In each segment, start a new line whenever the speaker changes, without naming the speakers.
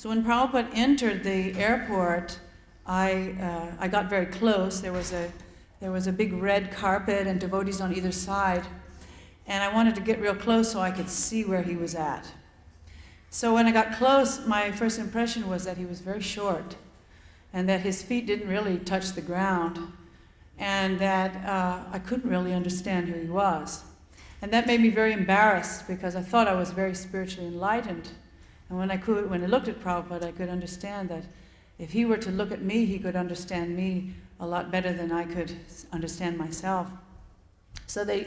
So when Prabhupada entered the airport, I got very close. There was a big red carpet and devotees on either side. And I wanted to get real close so I could see where he was at. So when I got close, my first impression was that he was very short and that his feet didn't really touch the ground and that I couldn't really understand who he was. And that made me very embarrassed because I thought I was very spiritually enlightened. And when I looked at Prabhupada, I could understand that if he were to look at me, he could understand me a lot better than I could understand myself. So they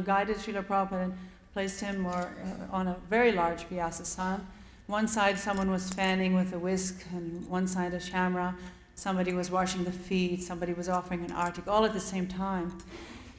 guided Srila Prabhupada and placed him on a very large vyasa. One side someone was fanning with a whisk, and one side a shamra. Somebody was washing the feet, somebody was offering an artik, all at the same time.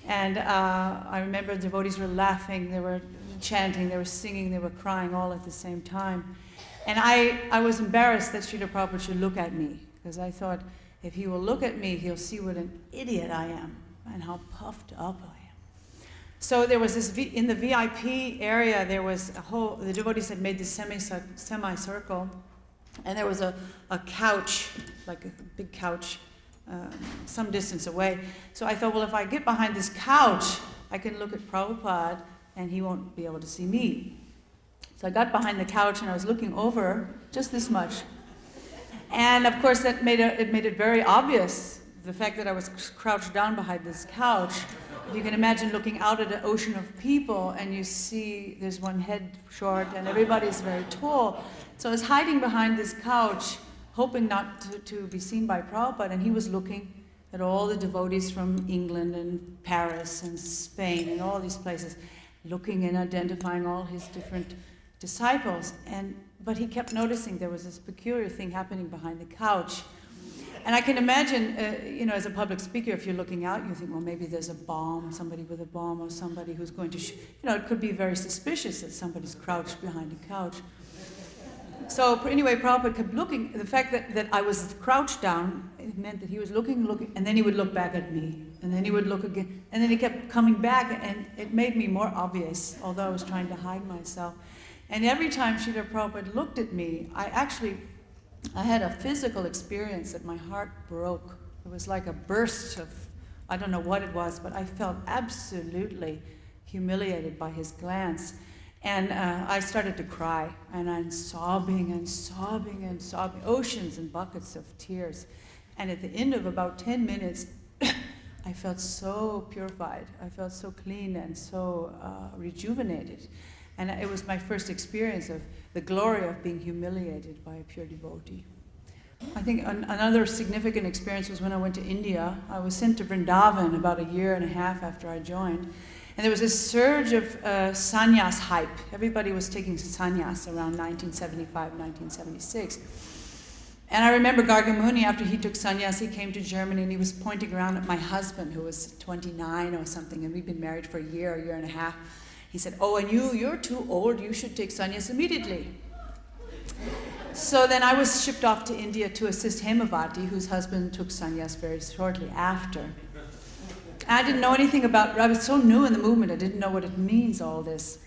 And I remember devotees were laughing, they were chanting, they were singing, they were crying all at the same time. And I was embarrassed that Srila Prabhupada should look at me, because I thought, if he will look at me, he'll see what an idiot I am and how puffed up I am. So there was this, in the VIP area, there was the devotees had made this semicircle, and there was a couch, like a big couch, some distance away. So I thought, well, if I get behind this couch, I can look at Prabhupada, and he won't be able to see me. So I got behind the couch, and I was looking over, just this much. And of course, that made it very obvious, the fact that I was crouched down behind this couch. You can imagine looking out at an ocean of people, and you see there's one head short, and everybody's very tall. So I was hiding behind this couch, hoping not to be seen by Prabhupada, and he was looking at all the devotees from England and Paris and Spain and all these places, looking and identifying all his different disciples. But he kept noticing there was this peculiar thing happening behind the couch. And I can imagine, as a public speaker, if you're looking out, you think, well, maybe there's a bomb, somebody with a bomb, or somebody who's going to it could be very suspicious that somebody's crouched behind a couch. So anyway, Prabhupada kept looking. The fact that I was crouched down, it meant that he was looking, and then he would look back at me, and then he would look again, and then he kept coming back, and it made me more obvious, although I was trying to hide myself. And every time Srila Prabhupada looked at me, I had a physical experience that my heart broke. It was like a burst of, I don't know what it was, but I felt absolutely humiliated by his glance. And I started to cry, and I'm sobbing and sobbing and sobbing, oceans and buckets of tears. And at the end of about 10 minutes, I felt so purified. I felt so clean and so rejuvenated. And it was my first experience of the glory of being humiliated by a pure devotee. I think another significant experience was when I went to India. I was sent to Vrindavan about a year and a half after I joined. And there was this surge of sannyas hype. Everybody was taking sannyas around 1975, 1976. And I remember Gargamuni, after he took sannyas, he came to Germany, and he was pointing around at my husband, who was 29 or something, and we'd been married for a year and a half. He said, oh, and you're too old, you should take sannyas immediately. So then I was shipped off to India to assist Hemavati, whose husband took sannyas very shortly after. I didn't know anything about, I was so new in the movement, I didn't know what it means, all this.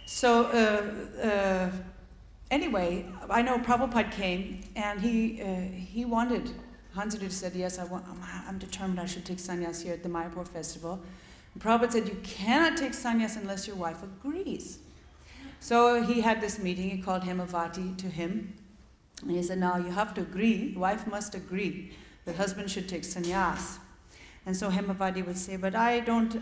So anyway, I know Prabhupada came, and he wanted, Hansudev said, yes, I'm determined I should take sannyas here at the Mayapur festival. And Prabhupada said, you cannot take sannyas unless your wife agrees. So he had this meeting, he called Hemavati to him, and he said, now you have to agree, wife must agree that husband should take sannyas. And so Hemavati would say, but I don't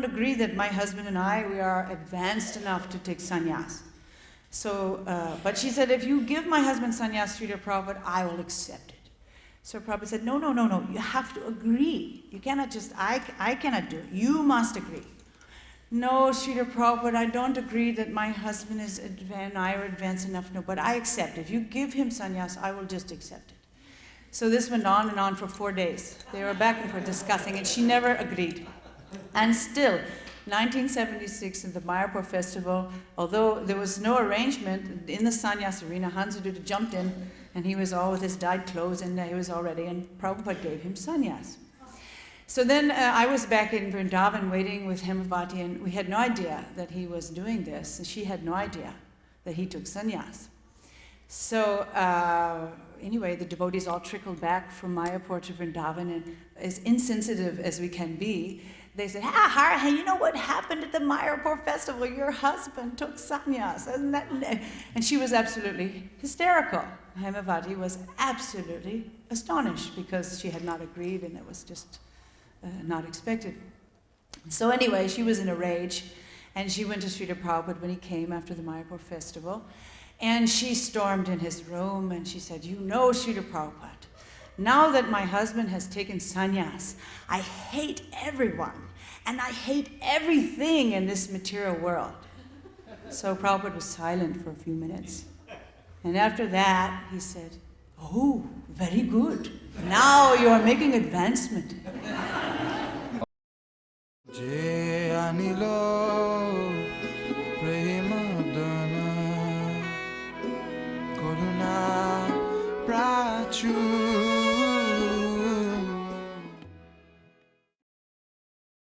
agree that my husband and we are advanced enough to take sannyas. So, but she said, if you give my husband sannyas, Srila Prabhupada, I will accept it. So Prabhupada said, no, you have to agree. You cannot just, I cannot do it. You must agree. No, Srila Prabhupada, I don't agree that my husband is advanced, I are advanced enough. No, but I accept. If you give him sannyas, I will just accept it. So this went on and on for 4 days. They were back and forth discussing, and she never agreed. And still, 1976 in the Mayapur festival, although there was no arrangement in the sannyas arena, Hansudev jumped in, and he was all with his dyed clothes, and he was all ready, and Prabhupada gave him sannyas. So then I was back in Vrindavan waiting with Hemavati, and we had no idea that he was doing this, and she had no idea that he took sannyas. So anyway, the devotees all trickled back from Mayapur to Vrindavan, and as insensitive as we can be, they said, hey, you know what happened at the Mayapur festival? Your husband took sannyas. And she was absolutely hysterical. Hemavati was absolutely astonished because she had not agreed, and it was just not expected. So anyway, she was in a rage, and she went to Srila Prabhupada when he came after the Mayapur festival, and she stormed in his room and she said, you know, Srila Prabhupada, now that my husband has taken sannyas, I hate everyone and I hate everything in this material world. So Prabhupada was silent for a few minutes. And after that, he said, oh, very good. Now you are making advancement.